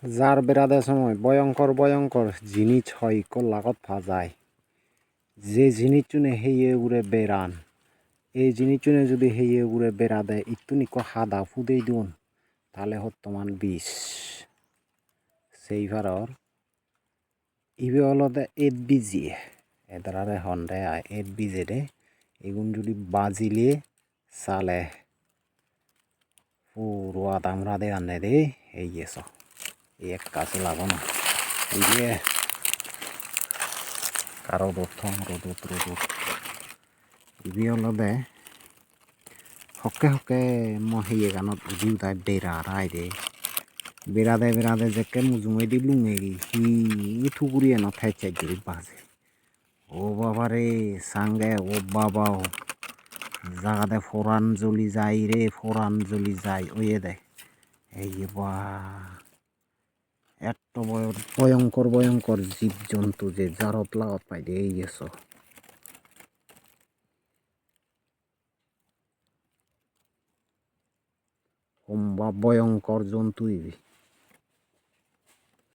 যার বেড়াদের সময় ভয়ঙ্কর ভয়ঙ্কর জিনিস হয় লাগত পা যায় যে জিনিস চুনে হেয়ে উড়ে বেড়ান এই জিনিস চুনে যদি হেয়ে উড়ে বেড়া দেয় একটু নিকো হাদা ফুদেই দিন তাহলে বর্তমান বিষ সেইভারর ইবে হলদে এড বিজিয়ে এদারে হন্ডে এড বিজে রে এগুন যদি বাজিলে চালে পুরো দামরা দে আনে রে এই এসো এক কাছে লাগো না এই যে কারো দর্থম রোদত ইবি হলদে হকে হকে মহিয়ে গানত উদিউ তাই বেড়া রায় রে বেড়াদে যেকে মুজুমে দি লুঙেরি হি থুকুরিয়ে ন থাই চাই দিলি বাজে ও বাবা রে সাঙ্গে ও বাবা ও জাগাতে ফোরান জ্বলি যায় রে ফোরান জ্বলি যায় ওয়ে দে এই বা এত ভয়ঙ্কর ভয়ঙ্কর জীবজন্তু যে জারত লাগত পাই দে এই এসো হোম্বা ভয়ঙ্কর জন্তু ইবি